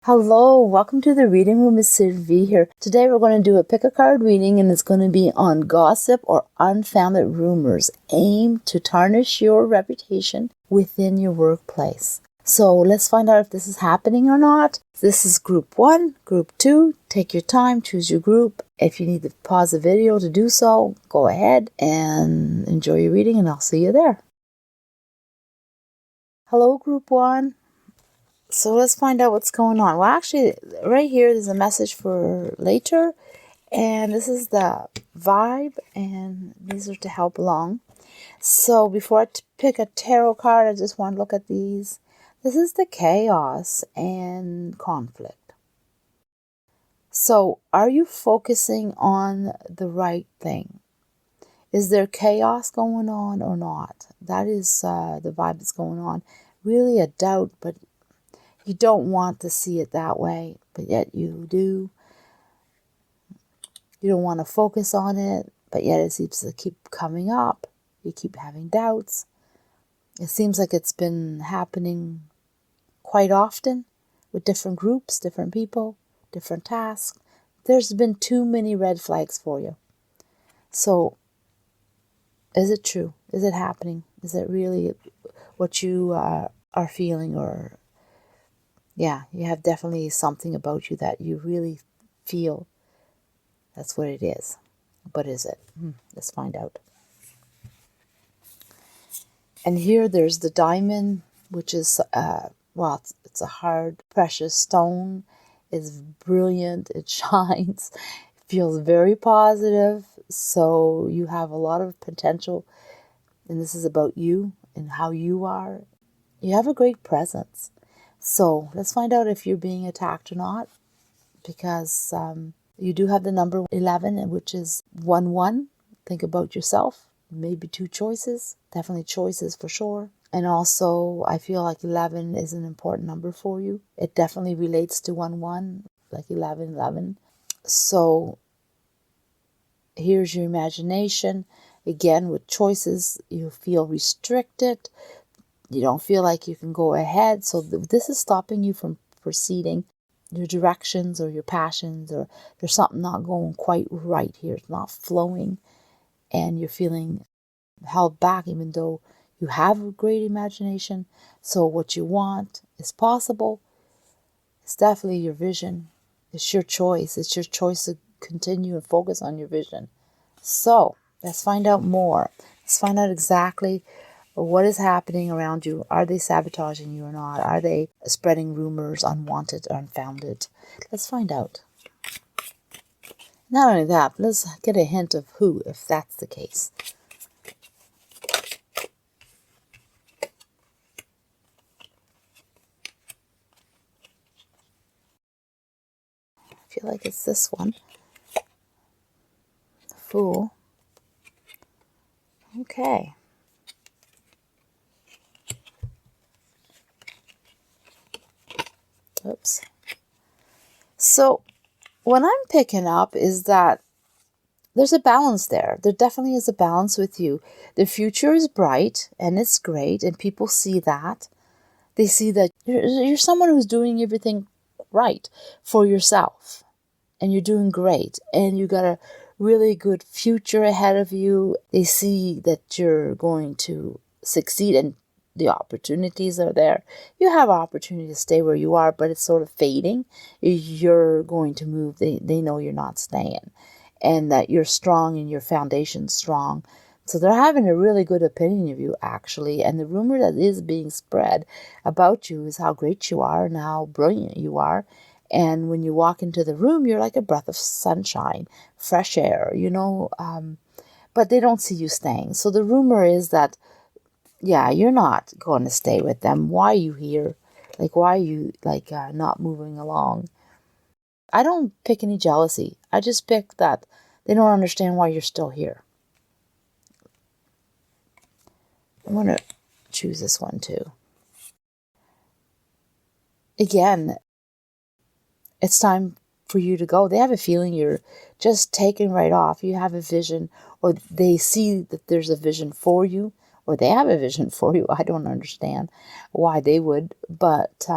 Hello, welcome to the reading room. It's Sylvie here. Today we're going to do a pick a card reading, and it's going to be on gossip or unfounded rumors aimed to tarnish your reputation within your workplace. So let's find out if this is happening or not. This is group 1, group 2. Take your time, choose your group. If you need to pause the video to do so, go ahead and enjoy your reading, and I'll see you there. Hello, group 1. So let's find out what's going on. Well, actually, right here, there's a message for later. And this is the vibe. And these are to help along. So before I pick a tarot card, I just want to look at these. This is the chaos and conflict. So are you focusing on the right thing? Is there chaos going on or not? That is the vibe that's going on. Really a doubt, but you don't want to see it that way, but yet you do. You don't want to focus on it, but yet it seems to keep coming up. You keep having doubts. It seems like it's been happening quite often with different groups, different people, different tasks. There's been too many red flags for you. So, is it true? Is it happening? Is it really what you are feeling? Or yeah, you have definitely something about you that you really feel that's what it is. But is it? Let's find out. And here there's the diamond, which is, it's a hard, precious stone. It's brilliant. It shines. It feels very positive. So you have a lot of potential. And this is about you and how you are. You have a great presence. So let's find out if you're being attacked or not, because you do have the number 11, which is 1-1. Think about yourself. Maybe 2 choices. Definitely choices for sure. And also, I feel like 11 is an important number for you. It definitely relates to 1-1, like 11-11. So here's your imagination. Again, with choices, you feel restricted. You don't feel like you can go ahead. So this is stopping you from proceeding your directions or your passions, or there's something not going quite right here. It's not flowing and you're feeling held back even though you have a great imagination. So what you want is possible. It's definitely your vision. It's your choice. It's your choice to continue and focus on your vision. So let's find out more. Let's find out exactly what is happening around you. Are they sabotaging you or not? Are they spreading rumors, unwanted or unfounded? Let's find out. Not only that, but let's get a hint of who, if that's the case. I feel like it's this one. The Fool. Okay. Oops. So what I'm picking up is that there's a balance there. There definitely is a balance with you. The future is bright and it's great, and people see that. They see that you're someone who's doing everything right for yourself, and you're doing great, and you got a really good future ahead of you. They see that you're going to succeed, and the opportunities are there. You have opportunity to stay where you are, but it's sort of fading. You're going to move. They know you're not staying, and that you're strong and your foundation's strong. So they're having a really good opinion of you, actually. And the rumor that is being spread about you is how great you are and how brilliant you are. And when you walk into the room, you're like a breath of sunshine, fresh air, but they don't see you staying. So the rumor is that, yeah, you're not going to stay with them. Why are you here? Like, why are you not moving along? I don't pick any jealousy. I just pick that they don't understand why you're still here. I'm going to choose this one too. Again, it's time for you to go. They have a feeling you're just taken right off. You have a vision, or they see that there's a vision for you, or they have a vision for you. I don't understand why they would, but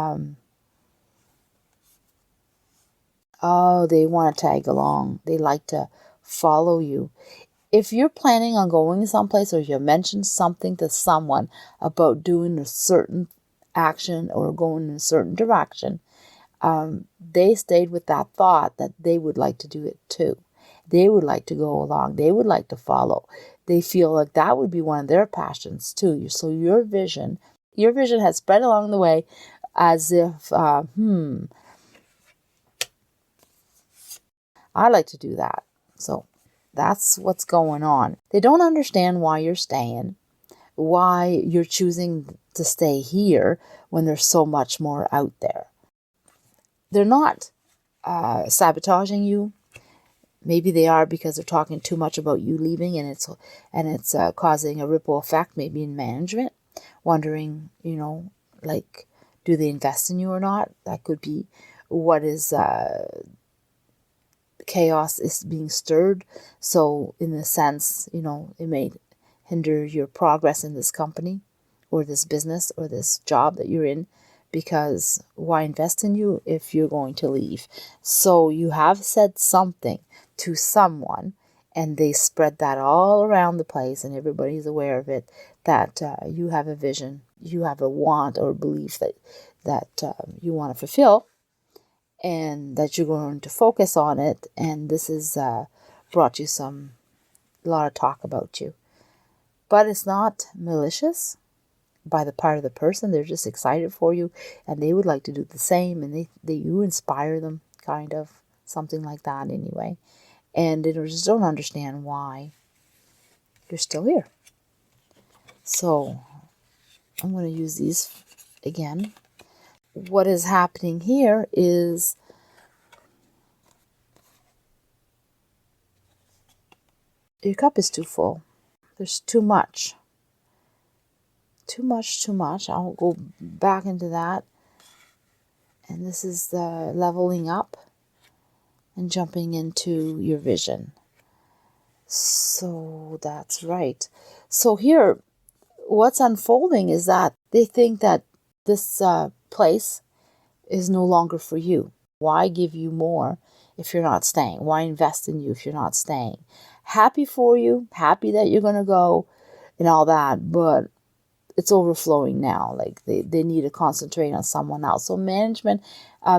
Oh, they want to tag along. They like to follow you. If you're planning on going someplace, or you mentioned something to someone about doing a certain action or going in a certain direction, they stayed with that thought that they would like to do it too. They would like to go along. They would like to follow. They feel like that would be one of their passions too. So your vision has spread along the way as if, I like to do that. So that's what's going on. They don't understand why you're staying, why you're choosing to stay here when there's so much more out there. They're not sabotaging you. Maybe they are because they're talking too much about you leaving, and it's causing a ripple effect, maybe in management, wondering, like, do they invest in you or not? That could be what is chaos is being stirred. So in a sense, it may hinder your progress in this company or this business or this job that you're in, because why invest in you if you're going to leave? So you have said something to someone, and they spread that all around the place, and everybody's aware of it, that you have a vision, you have a want or belief that you want to fulfill, and that you're going to focus on it. And this has brought you a lot of talk about you. But it's not malicious by the part of the person. They're just excited for you, and they would like to do the same, and you inspire them, kind of, something like that anyway. And they just don't understand why you're still here. So I'm going to use these again. What is happening here is your cup is too full. There's too much. Too much. I'll go back into that. And this is the leveling up and jumping into your vision. So that's right. So here, what's unfolding is that they think that this place is no longer for you. Why give you more if you're not staying? Why invest in you if you're not staying? Happy for you, happy that you're going to go and all that, but it's overflowing now. Like they need to concentrate on someone else. So management,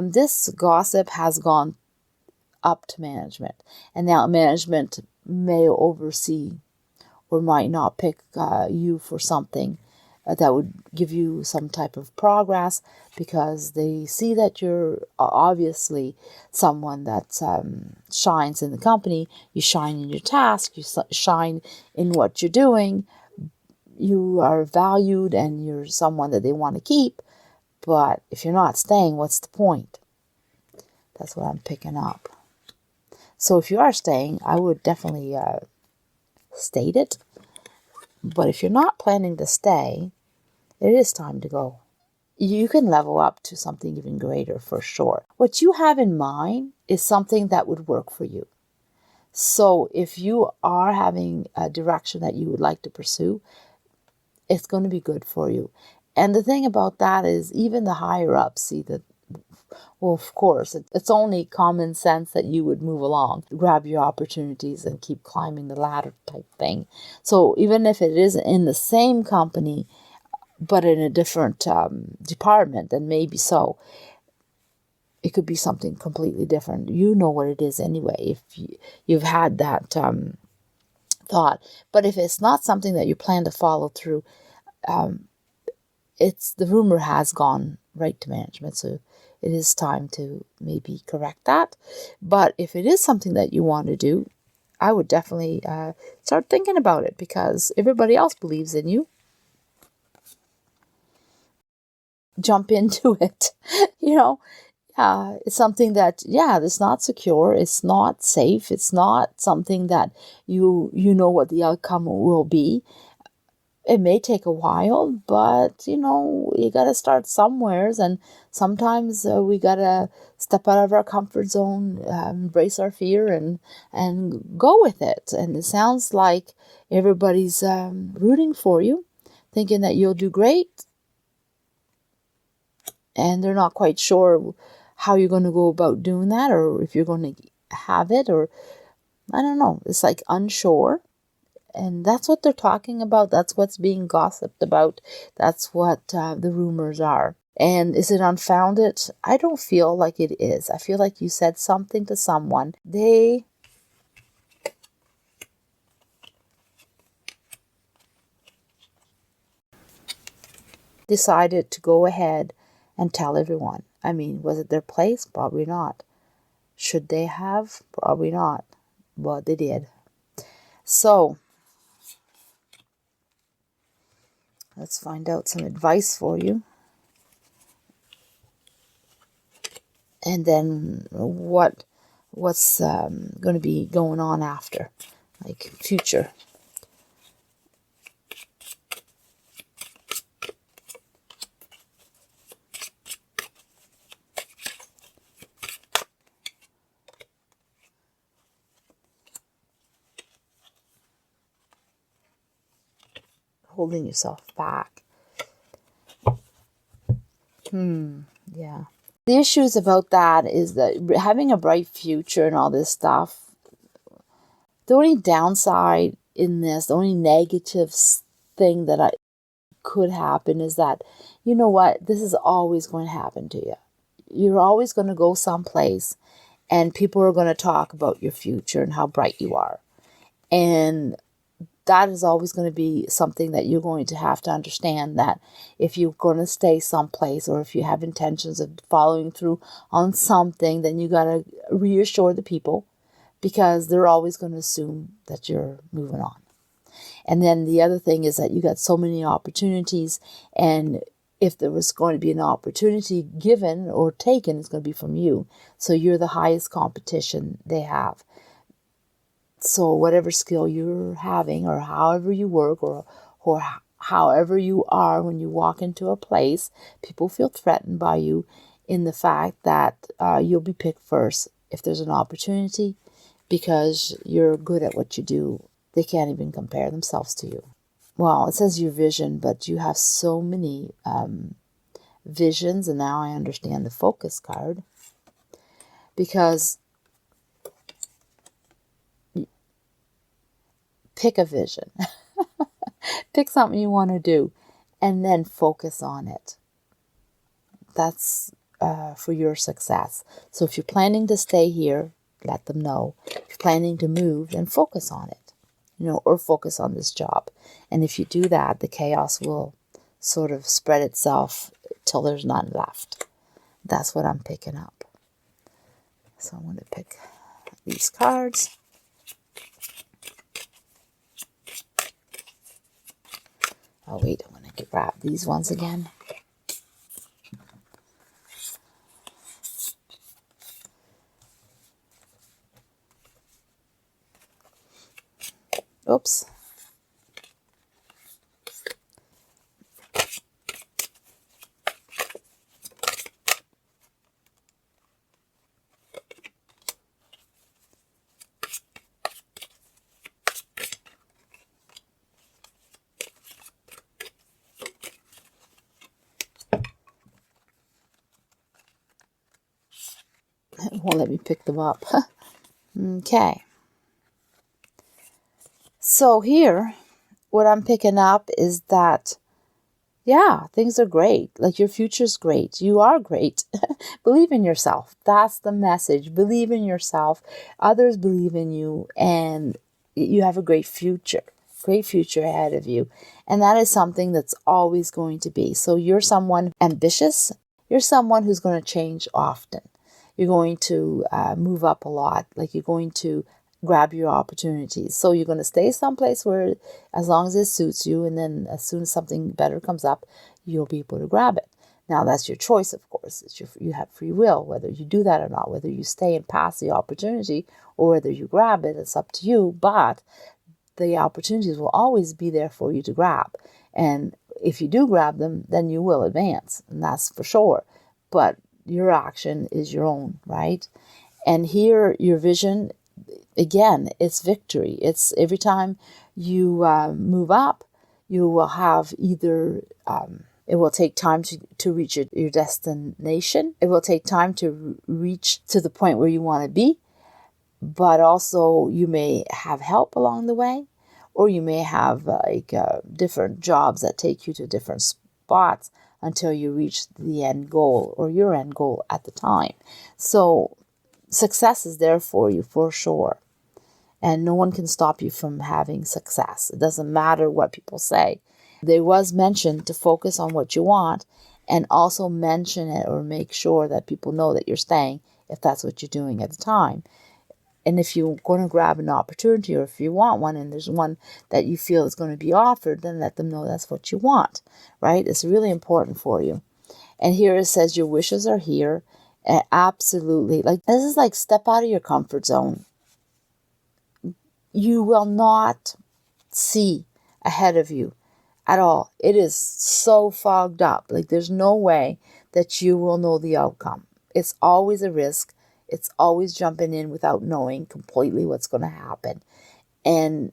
this gossip has gone up to management, and now management may oversee or might not pick you for something that would give you some type of progress, because they see that you're obviously someone that shines in the company. You shine in your task, you shine in what you're doing, you are valued, and you're someone that they want to keep. But if you're not staying, what's the point? That's what I'm picking up. So if you are staying, I would definitely state it. But if you're not planning to stay, it is time to go. You can level up to something even greater for sure. What you have in mind is something that would work for you. So if you are having a direction that you would like to pursue, it's going to be good for you. And the thing about that is, even the higher ups see that, well, of course, it's only common sense that you would move along, grab your opportunities, and keep climbing the ladder type thing. So even if it is in the same company, but in a different department, then maybe so. It could be something completely different. You know what it is anyway, if you've had that thought. But if it's not something that you plan to follow through, the rumor has gone right to management. So it is time to maybe correct that. But if it is something that you want to do, I would definitely start thinking about it, because everybody else believes in you. Jump into it. It's something that, it's not secure, it's not safe, it's not something that you know what the outcome will be. It may take a while, but you got to start somewheres, and sometimes we got to step out of our comfort zone, embrace our fear, and go with it. And it sounds like everybody's rooting for you, thinking that you'll do great, and they're not quite sure how you're going to go about doing that, or if you're going to have it, or I don't know. It's like unsure. And that's what they're talking about. That's what's being gossiped about. That's what the rumors are. And is it unfounded? I don't feel like it is. I feel like you said something to someone. They decided to go ahead and tell everyone. I mean, was it their place? Probably not. Should they have? Probably not. But they did. So, let's find out some advice for you. And then what's going to be going on after, like future. Holding yourself back. Yeah. The issues about that is that having a bright future and all this stuff, the only downside in this, the only negative thing that could happen is that, you know what, this is always going to happen to you. You're always going to go someplace and people are going to talk about your future and how bright you are. And that is always going to be something that you're going to have to understand, that if you're going to stay someplace or if you have intentions of following through on something, then you got to reassure the people, because they're always going to assume that you're moving on. And then the other thing is that you got so many opportunities, and if there was going to be an opportunity given or taken, it's going to be from you. So you're the highest competition they have. So whatever skill you're having, or however you work, or however you are when you walk into a place, people feel threatened by you in the fact that you'll be picked first if there's an opportunity, because you're good at what you do. They can't even compare themselves to you. Well, it says your vision, but you have so many visions, and now I understand the focus card, because pick a vision. Pick something you want to do and then focus on it. That's for your success. So if you're planning to stay here, let them know. If you're planning to move, then focus on it, or focus on this job. And if you do that, the chaos will sort of spread itself till there's none left. That's what I'm picking up. So I'm going to pick these cards. Oh, wait, I'm going to grab these ones again. Oops. It won't let me pick them up. Okay. So here, what I'm picking up is that, yeah, things are great. Like, your future's great. You are great. Believe in yourself. That's the message. Believe in yourself. Others believe in you, and you have a great future. Great future ahead of you. And that is something that's always going to be. So you're someone ambitious. You're someone who's going to change often. You're going to move up a lot. Like, you're going to grab your opportunities. So you're going to stay someplace where, as long as it suits you, and then as soon as something better comes up, you'll be able to grab it. Now, that's your choice, of course. You have free will, whether you do that or not, whether you stay and pass the opportunity or whether you grab it. It's up to you. But the opportunities will always be there for you to grab. And if you do grab them, then you will advance. And that's for sure. But your action is your own, right? And here, your vision, again, it's victory. It's every time you move up, you will have either It will take time to reach your destination. It will take time to reach to the point where you want to be. But also you may have help along the way, or you may have different jobs that take you to different spots until you reach the end goal or your end goal at the time. So success is there for you for sure. And no one can stop you from having success. It doesn't matter what people say. There was mentioned to focus on what you want, and also mention it or make sure that people know that you're staying if that's what you're doing at the time. And if you're going to grab an opportunity, or if you want one and there's one that you feel is going to be offered, then let them know that's what you want, right? It's really important for you. And here it says your wishes are here. Absolutely. Like, this is like step out of your comfort zone. You will not see ahead of you at all. It is so fogged up. Like, there's no way that you will know the outcome. It's always a risk. It's always jumping in without knowing completely what's going to happen. And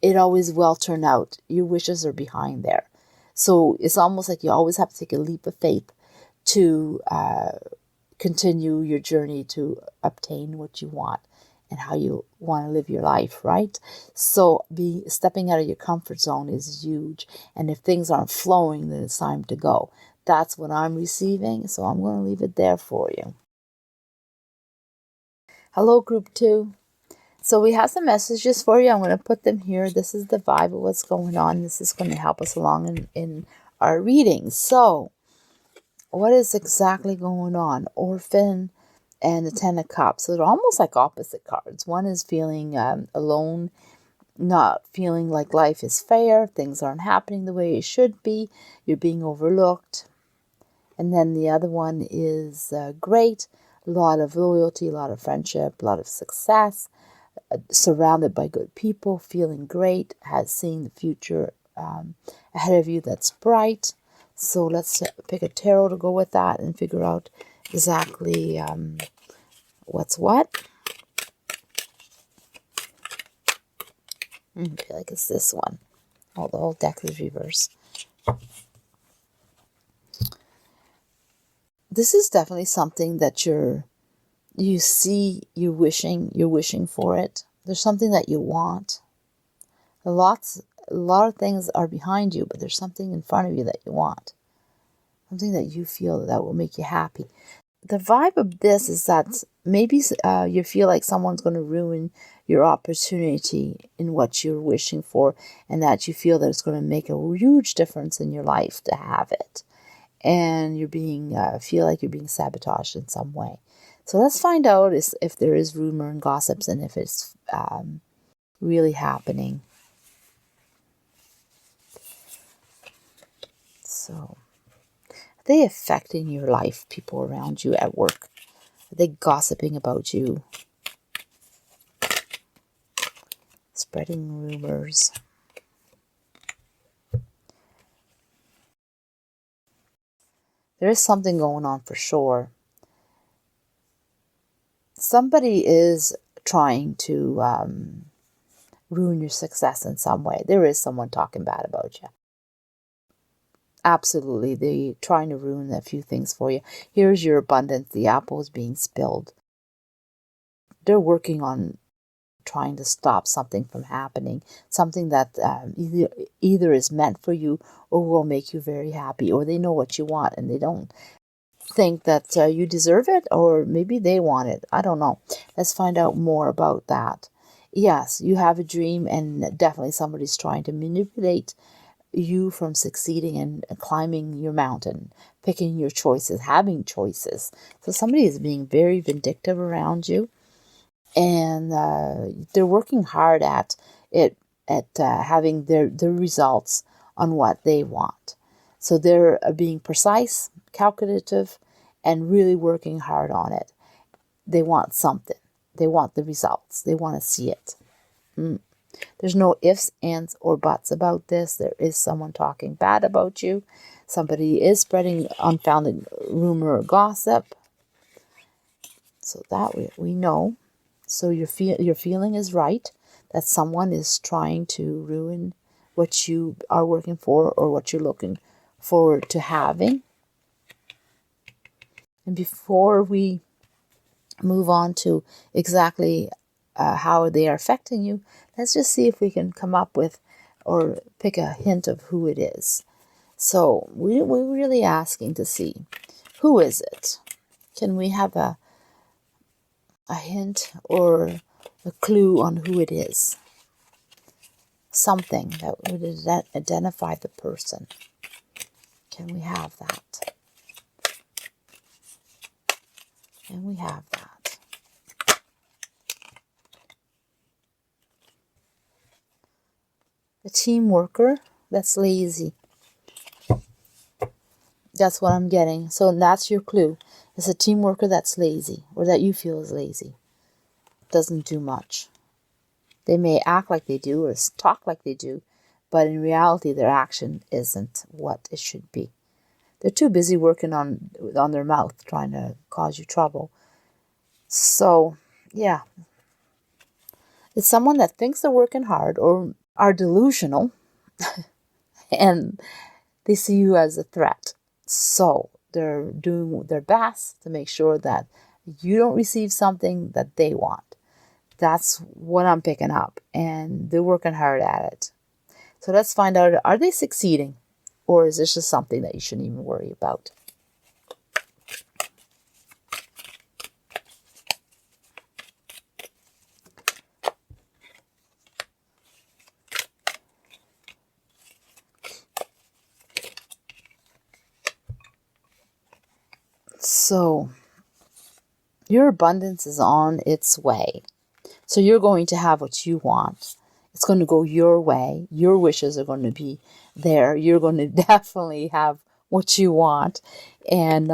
it always will turn out. Your wishes are behind there. So it's almost like you always have to take a leap of faith to continue your journey to obtain what you want and how you want to live your life, right? So stepping out of your comfort zone is huge. And if things aren't flowing, then it's time to go. That's what I'm receiving. So I'm going to leave it there for you. Hello, group 2. So we have some messages for you. I'm going to put them here. This is the vibe of what's going on. This is going to help us along in our reading. So what is exactly going on? Orphan and the Ten of Cups. So they're almost like opposite cards. One is feeling alone, not feeling like life is fair. Things aren't happening the way it should be. You're being overlooked. And then the other one is great. A lot of loyalty, a lot of friendship, a lot of success, surrounded by good people, feeling great, seeing the future ahead of you that's bright. So let's pick a tarot to go with that and figure out exactly what's what. I feel like it's this one. Oh, the whole deck is reversed. This is definitely something that you're wishing for it. There's something that you want. A lot of things are behind you, but there's something in front of you that you want. Something that you feel that will make you happy. The vibe of this is that maybe you feel like someone's going to ruin your opportunity in what you're wishing for, and that you feel that it's going to make a huge difference in your life to have it. And you're feel like you're being sabotaged in some way. So let's find out if there is rumor and gossips, and if it's really happening. So, are they affecting your life, people around you at work? Are they gossiping about you? Spreading rumors. There is something going on for sure. Somebody is trying to ruin your success in some way. There is someone talking bad about you. Absolutely. They're trying to ruin a few things for you. Here's your abundance. The apple is being spilled. They're working on trying to stop something from happening. Something that either is meant for you or will make you very happy. Or they know what you want and they don't think that you deserve it, or maybe they want it. I don't know. Let's find out more about that. Yes, you have a dream, and definitely somebody's trying to manipulate you from succeeding and climbing your mountain, picking your choices, having choices. So somebody is being very vindictive around you, and they're working hard at it, at having their results on what they want. So they're being precise, calculative, and really working hard on it. They want something. They want the results. They want to see it. There's no ifs, ands, or buts about this. There is someone talking bad about you. Somebody is spreading unfounded rumor or gossip. So that we know. So your feeling is right, that someone is trying to ruin what you are working for or what you're looking forward to having. And before we move on to exactly how they are affecting you, let's just see if we can come up with or pick a hint of who it is. So we're really asking to see, who is it? Can we have a hint or a clue on who it is? Something that would identify the person. Can we have that? Can we have that? A team worker that's lazy. That's what I'm getting. So that's your clue. It's a team worker that's lazy, or that you feel is lazy. Doesn't do much. They may act like they do or talk like they do, but in reality their action isn't what it should be. They're too busy working on their mouth, trying to cause you trouble. So, yeah. It's someone that thinks they're working hard or are delusional and they see you as a threat. So they're doing their best to make sure that you don't receive something that they want. That's what I'm picking up. And they're working hard at it. So let's find out, are they succeeding? Or is this just something that you shouldn't even worry about? So your abundance is on its way. So you're going to have what you want. It's going to go your way. Your wishes are going to be there. You're going to definitely have what you want. And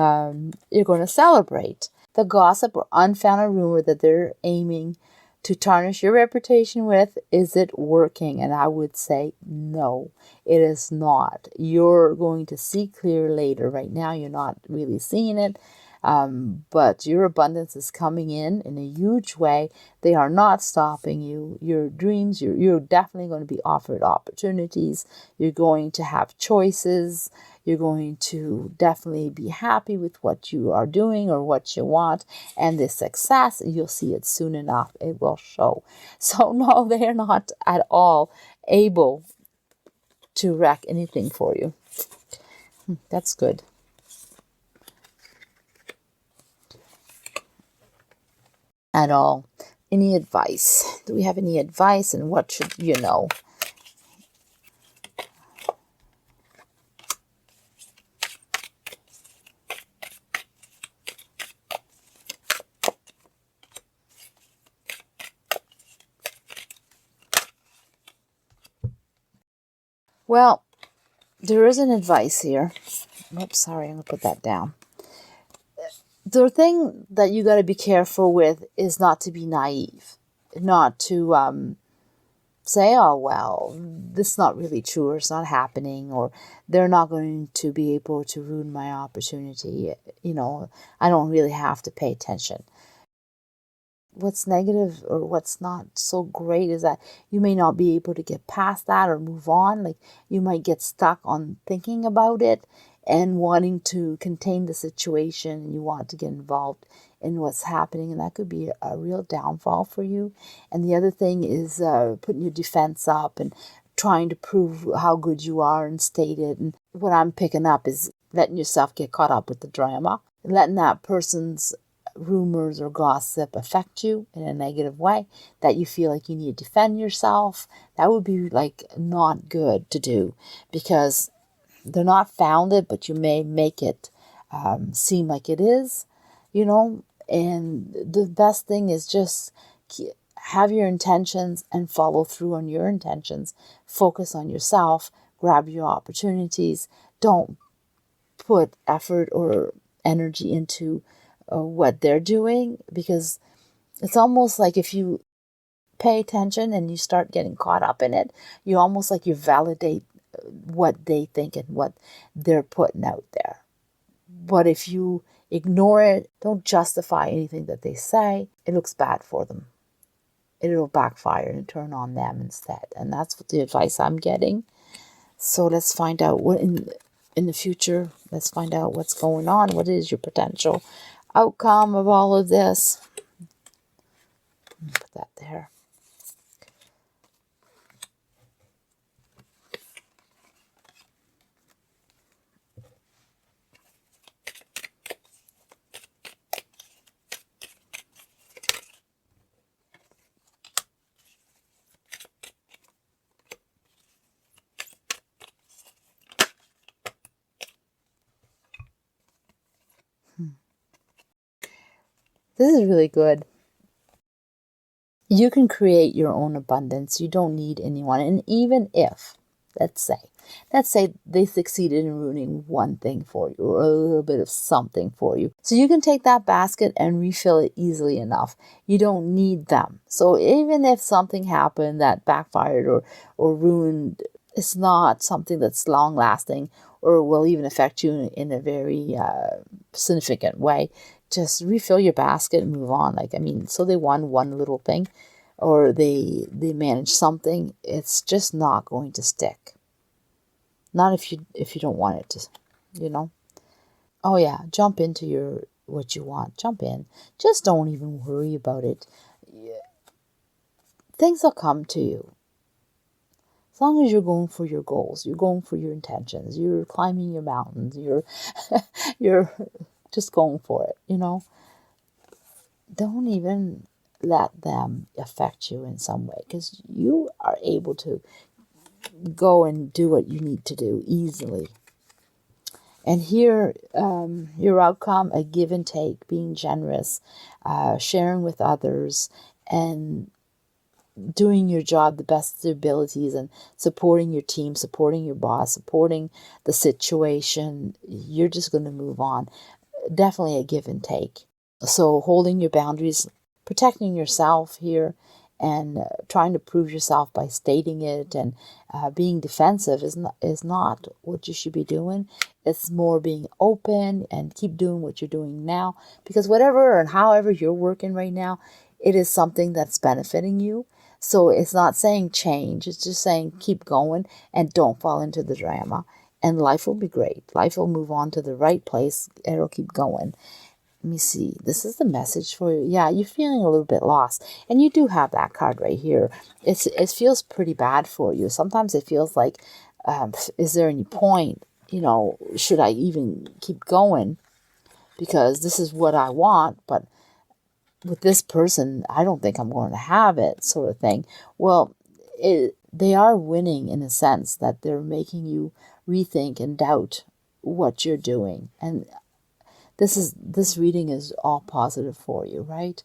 you're going to celebrate. The gossip or unfounded rumor that they're aiming to tarnish your reputation with, is it working? And I would say no, it is not. You're going to see clear later. Right now, you're not really seeing it. But your abundance is coming in a huge way. They are not stopping you. Your dreams, you're definitely going to be offered opportunities. You're going to have choices. You're going to definitely be happy with what you are doing or what you want. And the success, you'll see it soon enough. It will show. So no, they are not at all able to wreck anything for you. That's good. At all. Any advice? Do we have any advice, and what should you know? Well, there is an advice here. Oops, sorry, I'm going to put that down. The thing that you got to be careful with is not to be naive. Not to say, oh, well, this is not really true, or it's not happening, or they're not going to be able to ruin my opportunity. I don't really have to pay attention. What's negative or what's not so great is that you may not be able to get past that or move on. Like, you might get stuck on thinking about it and wanting to contain the situation, and you want to get involved in what's happening, and that could be a real downfall for you. And the other thing is putting your defense up and trying to prove how good you are and state it. And what I'm picking up is letting yourself get caught up with the drama, letting that person's rumors or gossip affect you in a negative way, that you feel like you need to defend yourself. That would be like not good to do, because they're not founded, but you may make it seem like it is, and the best thing is just have your intentions and follow through on your intentions. Focus on yourself, grab your opportunities. Don't put effort or energy into what they're doing, because it's almost like if you pay attention and you start getting caught up in it, you almost like you validate what they think and what they're putting out there. But if you ignore it, don't justify anything that they say, it looks bad for them. It'll backfire and turn on them instead. And that's what the advice I'm getting. So let's find out in the future. Let's find out what's going on. What is your potential outcome of all of this? Put that there. This is really good. You can create your own abundance. You don't need anyone. And even if, let's say they succeeded in ruining one thing for you or a little bit of something for you. So you can take that basket and refill it easily enough. You don't need them. So even if something happened that backfired or ruined, it's not something that's long lasting or will even affect you in a very significant way. Just refill your basket and move on. So they won one little thing or they managed something. It's just not going to stick. Not if you don't want it to, Oh yeah, jump into what you want. Jump in. Just don't even worry about it. Things will come to you. As long as you're going for your goals, you're going for your intentions, you're climbing your mountains, you're just going for it, Don't even let them affect you in some way, because you are able to go and do what you need to do easily. And here, your outcome, a give and take, being generous, sharing with others, and doing your job the best of their abilities, and supporting your team, supporting your boss, supporting the situation. You're just going to move on. Definitely a give and take. So holding your boundaries, protecting yourself here, and trying to prove yourself by stating it and being defensive is not what you should be doing. It's more being open and keep doing what you're doing now, because whatever and however you're working right now, it is something that's benefiting you. So it's not saying change. It's just saying keep going and don't fall into the drama. And life will be great. Life will move on to the right place. It'll keep going. Let me see. This is the message for you. Yeah, you're feeling a little bit lost. And you do have that card right here. It feels pretty bad for you. Sometimes it feels like, is there any point? Should I even keep going? Because this is what I want, but with this person, I don't think I'm going to have it, sort of thing. Well, they are winning in a sense that they're making you rethink and doubt what you're doing. And this reading is all positive for you, right?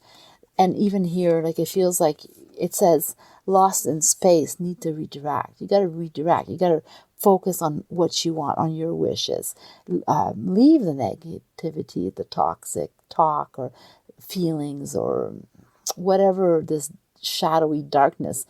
And even here, it feels like it says lost in space, need to redirect. You got to redirect. You got to focus on what you want, on your wishes. Leave the negativity, the toxic talk or feelings or whatever this shadowy darkness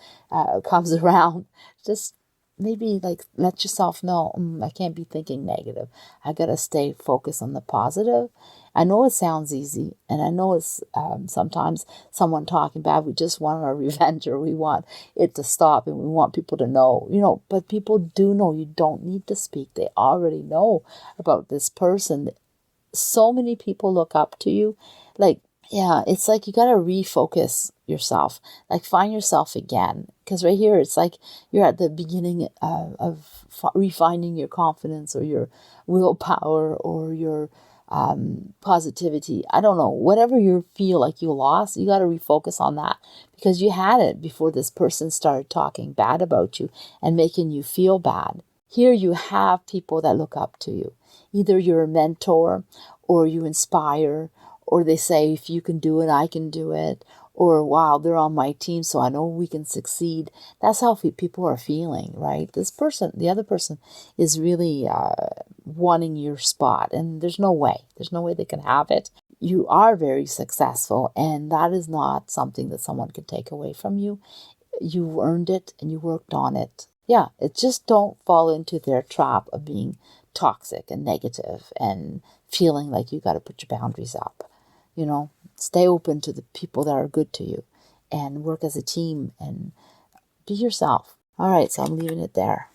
comes around. Just maybe let yourself know, I can't be thinking negative. I got to stay focused on the positive. I know it sounds easy, and I know it's sometimes someone talking bad. We just want our revenge, or we want it to stop, and we want people to know, but people do know. You don't need to speak. They already know about this person. So many people look up to you. Yeah, it's like you got to refocus yourself, find yourself again. Because right here, it's like you're at the beginning of refining your confidence or your willpower or your positivity. I don't know, whatever you feel like you lost, you got to refocus on that, because you had it before this person started talking bad about you and making you feel bad. Here you have people that look up to you. Either you're a mentor or you inspire, or they say, if you can do it, I can do it. Or, wow, they're on my team, so I know we can succeed. That's how people are feeling, right? This person, the other person, is really wanting your spot. And there's no way they can have it. You are very successful, and that is not something that someone can take away from you. You earned it, and you worked on it. Yeah, it just don't fall into their trap of being toxic and negative and feeling like you got to put your boundaries up. Stay open to the people that are good to you and work as a team and be yourself. All right, so I'm leaving it there.